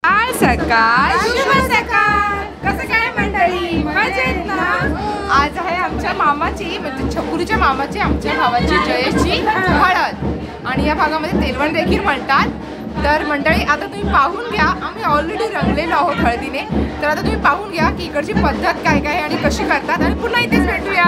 सकाळ सकाळ शुभ सकाळ. कसं काय मंडळी, मजेत ना? आज आहे आमच्या मामाची म्हणजे छकुलीच्या मामाची आमच्या भावाची जयेशची हळद आणि या भागामध्ये तेलवण देखील म्हणतात. तर मंडळी आता तुम्ही पाहून घ्या, आम्ही ऑलरेडी रंगलेलो आहोत हळदीने. तर आता तुम्ही पाहून घ्या की इकडची पद्धत काय काय आणि कशी करतात आणि पुन्हा इथेच भेटूया.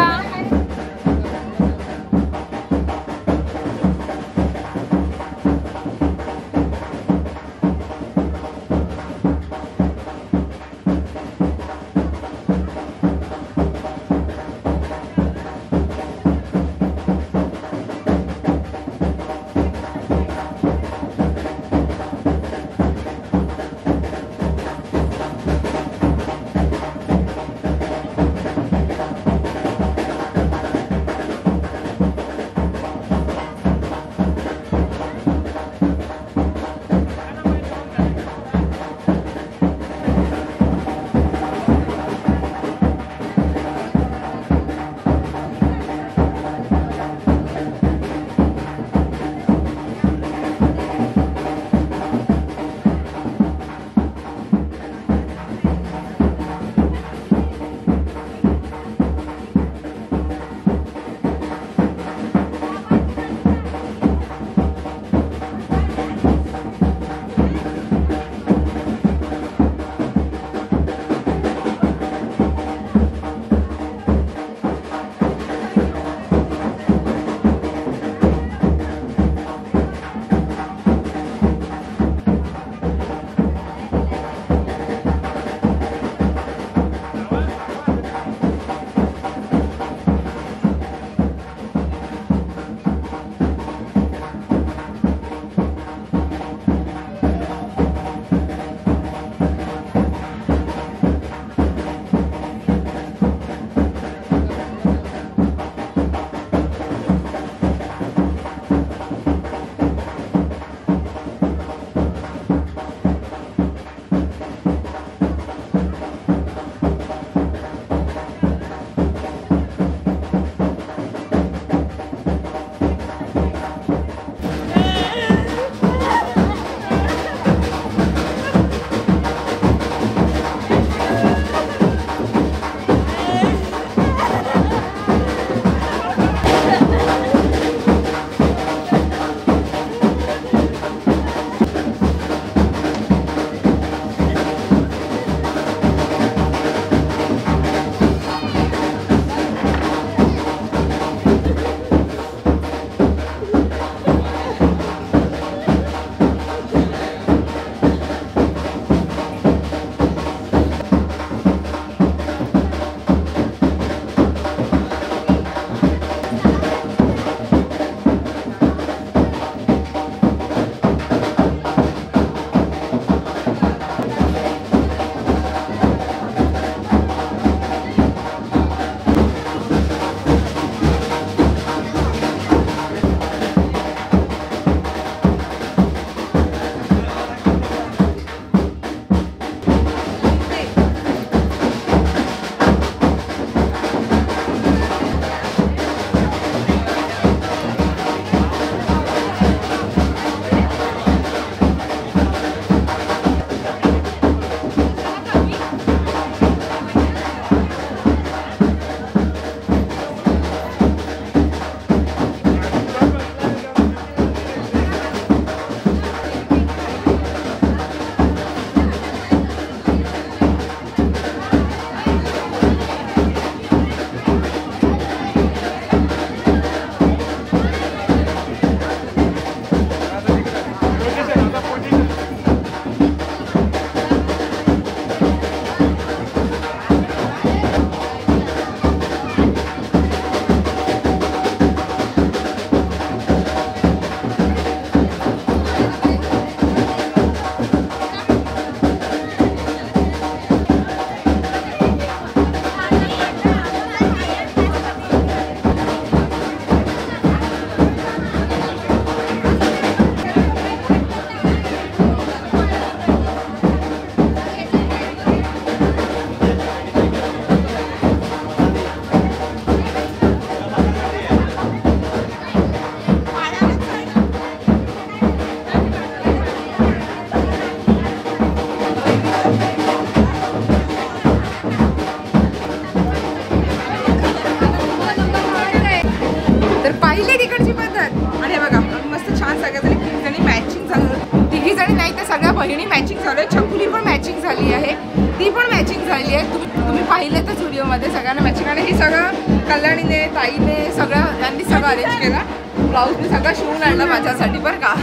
मॅचिंग झालं आहे. छकुली पण मॅचिंग झाली आहे, ती पण मॅचिंग झाली आहे. तुम्ही पाहिलं तर व्हिडिओमध्ये सगळ्यांना मॅचिंग. आणि हे सगळं कल्याणीने ताईने सगळं यांनी सगळं अरेंज केलं. ब्लाऊज मी सगळं शिवून आणलं माझ्यासाठी बरं का.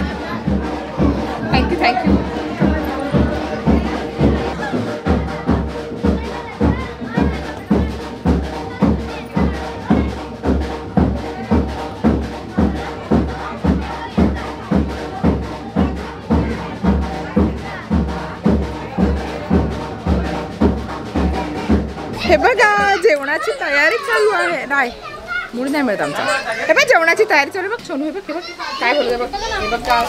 Thank you thank you. हे बघा जेवणाची तयारी चालू आहे. नाही मूड नाही मिळत आमचा. हे बघ जेवणाची तयारी चालू. बघ सोनू हे बघ काय बोलतो बघ. हे बघ काय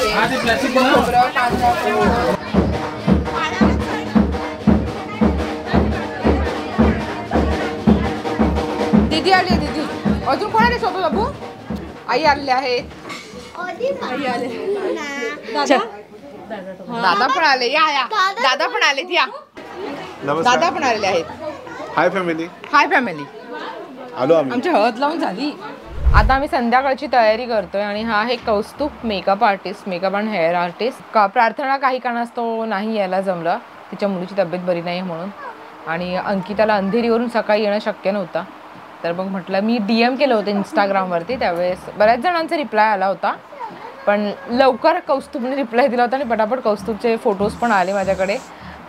दीदी आली आहे. दीदी अजून कोण आले सोबत बाबू? आई आलेले आहेत. दादा पण आले. या या दादा पण आलेत. या दादा पण आलेले आहेत. Hi family. Hi family. आलो आम्ही. आमची हळद लावून झाली. आता आम्ही संध्याकाळची तयारी करतोय आणि हा आहे Kaustubh makeup artist, makeup and hair artist. प्रार्थना काही कारणास्तव नाही यायला जमलं, तिच्या मुलीची तब्येत बरी नाही म्हणून. आणि अंकिताला अंधेरीवरून सकाळी येणं शक्य नव्हतं. तर मग म्हटलं मी DM केलं होतं इंस्टाग्रामवरती. त्यावेळेस बऱ्याच जणांचा रिप्लाय आला होता, पण लवकर कौस्तुभने रिप्लाय दिला होता आणि पटापट कौस्तुभचे फोटोज पण आले माझ्याकडे.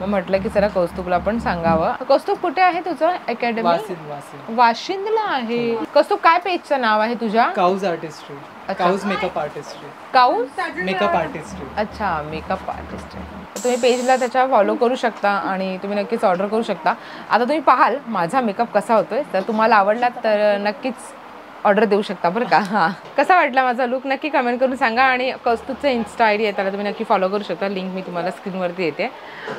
मग म्हटलं की जरा कौस्तुभला पण सांगावं. कौस्तुभ कुठे आहे तुझं अकॅडमी? वाशिंदला आहे. कौस्तुभ काय पेजचं नाव आहे तुझ्या? काउज आर्टिस्ट्री. काउज मेकअप आर्टिस्ट्री. काउज मेकअप आर्टिस्ट्री. अच्छा मेकअप आर्टिस्ट. तुम्ही पेजला त्याच्या फॉलो करू शकता आणि तुम्ही नक्कीच ऑर्डर करू शकता. आता तुम्ही पाहाल माझा मेकअप कसा होतोय. तर तुम्हाला आवडला तर नक्कीच ऑर्डर देऊ शकता बरं का. हां कसा वाटला माझा लुक नक्की कमेंट करून सांगा. आणि कौस्तुभचं इन्स्टा ID आहे, त्याला तुम्ही नक्की फॉलो करू शकता. लिंक मी तुम्हाला स्क्रीनवरती येते.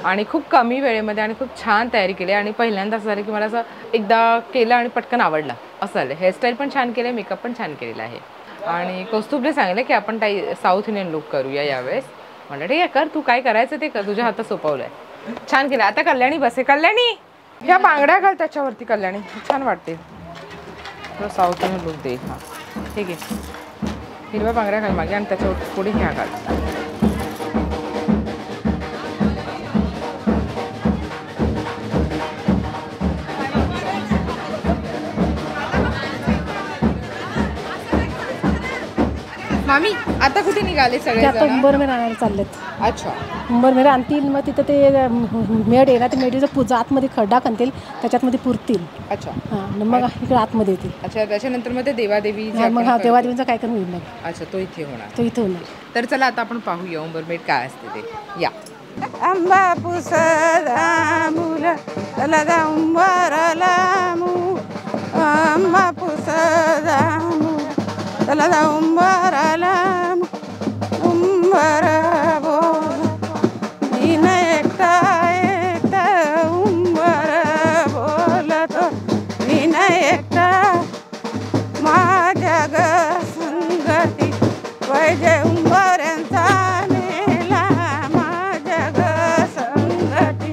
आणि खूप कमी वेळेमध्ये आणि खूप छान तयारी केली. आणि पहिल्यांदा असं झालं की मला असं एकदा केलं आणि पटकन आवडलं असं झालं. हेअरस्टाईल पण छान केलं, मेकअप पण छान केलेला आहे. आणि कौस्तुभने सांगितलं की आपण काही साऊथ इंडियन लुक करूया यावेळेस. म्हणलं ठीक आहे कर, तू काय करायचं ते कर, तुझ्या हातात सोपवलं आहे. छान केलं. आता कल्याणी बसे. कल्याणी ह्या बांगड्या घाल त्याच्यावरती. कल्याणी छान वाटते. साऊथ इंडियन लुक दे. हां ठीक आहे. हिरव्या बांगड्या घाल मागे आणि त्याच्यावर पुढे ह्या घाल. मामी आता कुठे निघाले सगळे? आता उंबरमेर आणायला चाललेत. अच्छा उंबरमेर आणतील, मग तिथं ते मेड आहे ना, ते मेडीचं पूजा आतमध्ये खड्डा खणतील, त्याच्यातमध्ये पुरतील. अच्छा हां मग इकडे आतमध्ये येतील. अच्छा त्याच्यानंतर मग ते देवादेवी. मग हा देवादेवीचा काय करून होईल मग. अच्छा तो इथे होणार. तो इथं होणार. तर चला आता आपण पाहूया उंबरमेट काय असते ते. या आंबा पुसला मुलं चला जा उंबरला मू. आंबा पुसला मुलं चला जा उंबरला उंबर बोल मी न एकटा एकटा उंबर बोलतो मी न एकटा माझ्या ग संगती पाहिजे उंबऱ्यांचा मेला. माझ्या ग संगती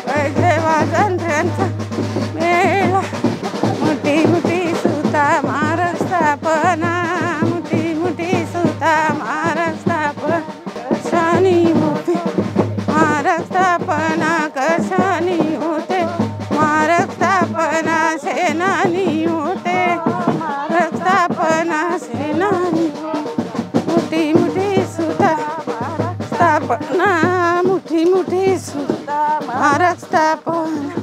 पाहिजे वाजंत्र्यांचा मेला. मोठी मोठी सुता मार स्थापना मोठी मोठी सुता मार स्थापना कशानी होते मार स्थापना कशानी होते मार स्थापना सेनानी होते मार स्थापना सेनानी मोठी मोठी सुता स्थापना मोठी मोठी सुता मार स्थापना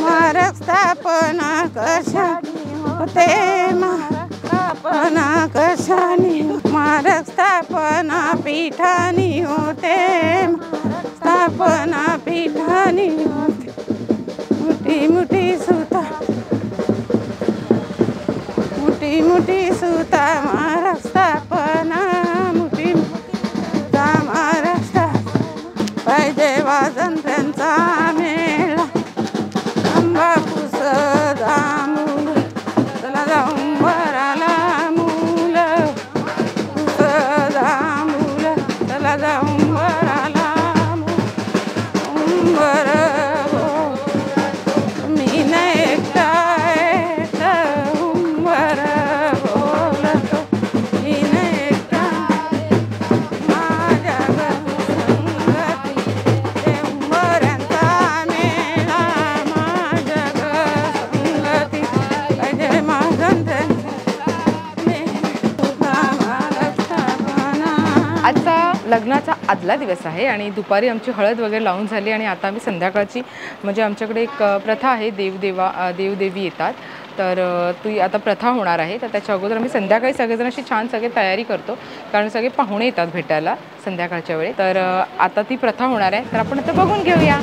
मारक स्थापना कशानी होते मारक स्थापना कशानी मारक स्थापना पीठानी होते स्थापना पीठानी होते मोठी मोठी सुता मोठी मोठी सुता मारक स्थापना मोठी सुता मारक स्थापना पाहिजे वाजंत्र्यांचा मेळा. आंबा पुसला मुलं चला जा उंबराला मुलं पुसला मुलं चला जा उंबराला उंबर मी न एकटा एकटा उंबर बोलतो मी न एकटा माझ्या संगती लग्नाचा आदला दिवस आहे आणि दुपारी आमची हळद वगैरे लावून झाली आणि आता आम्ही संध्याकाळची म्हणजे आमच्याकडे एक प्रथा आहे, देवदेवी येतात, तर ती आता प्रथा होणार आहे. तर त्याच्या अगोदर आम्ही संध्याकाळी सगळेजण अशी छान सगळे तयारी करतो, कारण सगळे पाहुणे येतात भेटायला संध्याकाळच्या वेळी. तर आता ती प्रथा होणार आहे, तर आपण आता बघून घेऊया.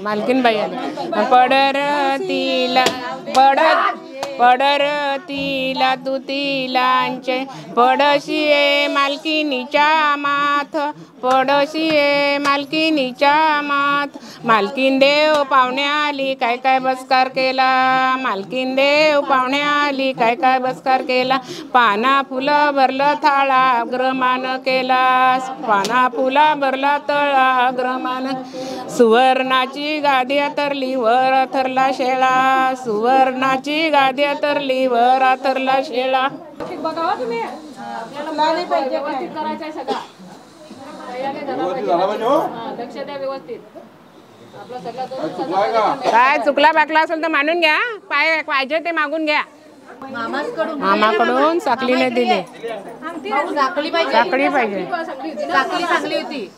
मालकीन बाई आली. पडरतीला तू तिलांचे पडशिये मालकिनीच्या माथ, पडशिये मालकिनीच्या माथ. मालकीन देव पाहुणे आली काय काय बसकार केला, मालकीन देव पाहुणे आली काय काय बसकार केला. पाना फुलं भरलं थाळा अग्रमान केला, पाना फुला भरला तळा अग्रमान. सुवर्णाची गादी अतरली वर अथरला शेळा, सुवर्णाची गादी अतरली वर अथरला शेळा. काय चुकला बाकला असेल तर मानून घ्या, पाहिजे ते मागून घ्या. मामाकडून साखळी नाही दिली, साखळी पाहिजे. चांगली होती.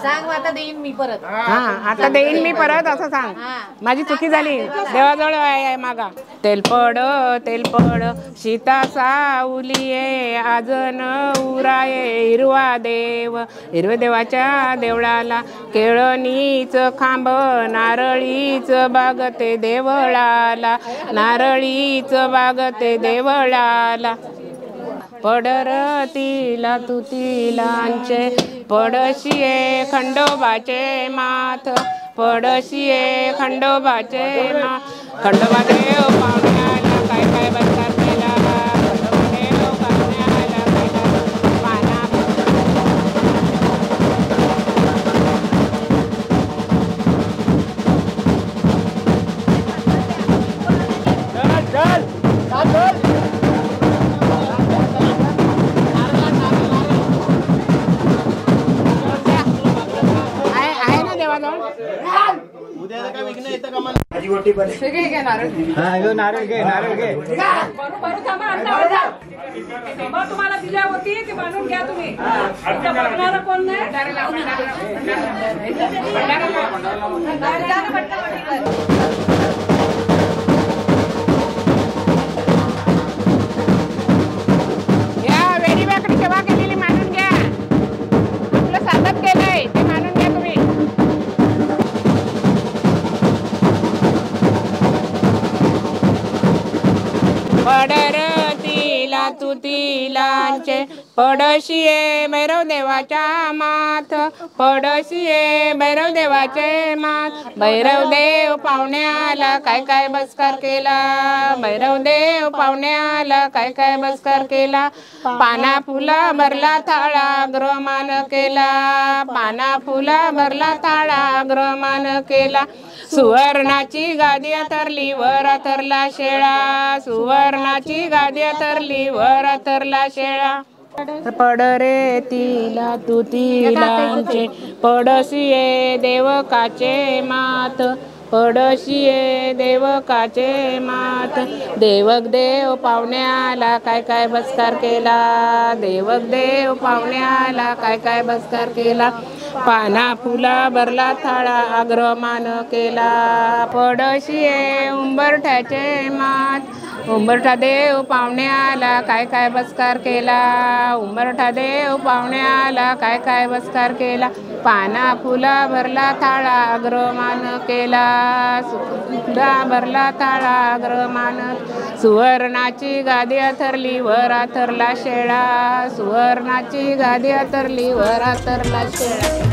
सांग आता देईन मी परत. हा आता देईन मी परत असं सांग. माझी चुकी झाली, देवाजवळ आहे मागा. तेलपड तेलपड सीता सावलीये आजन उराये हिरवा देव, हिरवे देवाच्या देवळाला केळणीच खांब नारळीच बागते देवळाला, नारळीच बागते देवळाला. पडरतीला तू तिलांचे पडशिये खंडोबाचे माथ, पडशिये खंडोबाचे माथ. खंडोबा देव पाहुणे आला काय काय बसकार केला, खंडोबा देव पाहुणे आला काय काय पाना. आहे ना देवाजवळ. नारळ घे. तुम्हाला दिल्या होती ती बांधून घ्या तुम्ही. कोण नाही. या वेडी वाकडी सेवा केलेली मानून घ्या, आपलं साधक केलंय ते मानून घ्या तुम्ही. पडरतीला तू तिलांचे पडशिये भैरव देवाच्या माथ, पडशिये भैरव देवाचे माथ. भैरव देव पाहुणे आला काय काय बसकार केला, भैरव देव पाहुणे आला काय काय बसकार केला. पाना फुला भरला थाळा अग्रमान केला, पाना फुला भरला थाळा अग्रमान केला. सुवर्णाची गादी अथरली वर अथरला शेळा, सुवर्णाची गादी अथरली वर अथरला शेळा. पडरे तिला तू तिलांचे पडशिये देवकाचे माथ, पडशिये देवकाचे माथ. देवक देव पाहुणे आला काय काय बसकार केला, देवक देव पाहुणे आला काय काय बसकार केला. पाना फुला भरला थाळा अग्रमान केला, पडशिये उंबरठ्याचे माथ. उंबरठा देव पाहुणे आला काय काय बसकार केला, उंबरठा देव पाहुणे आला काय काय बसकार केला. पाना फुला भरला थाळा अग्रमान केला, फुला भरला थाळा अग्रमान. सुवर्णाची गादी अथरली वर अथरला शेळा, सुवर्णाची गादी अथरली वर अथरला शेळा.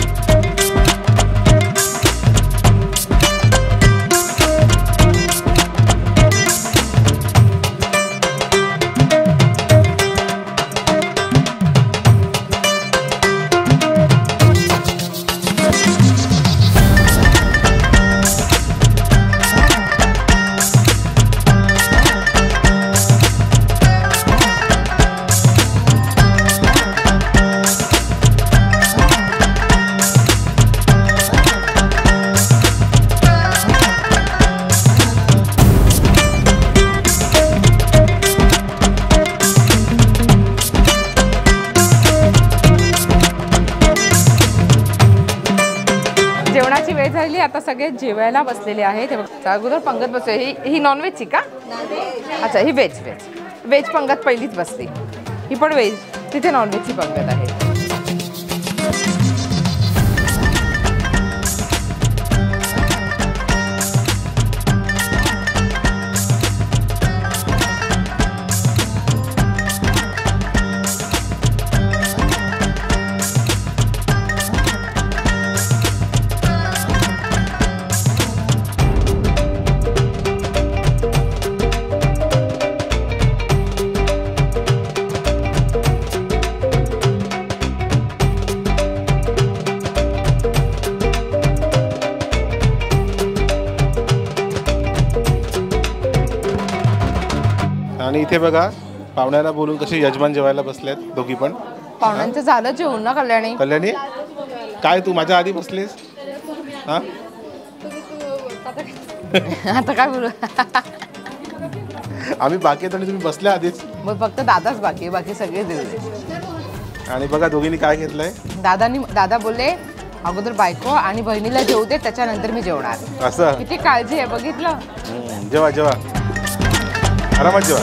आता सगळे जेवायला बसलेले आहेत. हे बघ, अगोदर पंगत बसले. ही नॉनव्हेजची का? अच्छा, ही व्हेज पंगत पहिलीच बसली. ही पण व्हेज, तिथे नॉनव्हेजची पंगत आहे. आणि इथे बघा पाहुण्याला बोलून कसे यजमान जेवायला बसलेत दोघी पण. पाहुण्यांचं झालं जेवण ना कल्याणी? कल्याणी काय तू माझ्या आधी बसलीस? हा आता काय बोलू? आम्ही बाकी आहेत आणि तुम्ही बसल्या आधीच. मग फक्त दादाच बाकी आहे, बाकी सगळे जेवले. आणि बघा दोघींनी काय घेतलंय. दादा बोलले अगोदर बायको आणि बहिणीला जेवू दे, त्याच्यानंतर मी जेवणार. असं किती काळजी आहे बघितलं. जेवा जेवा, आरामात जेवा.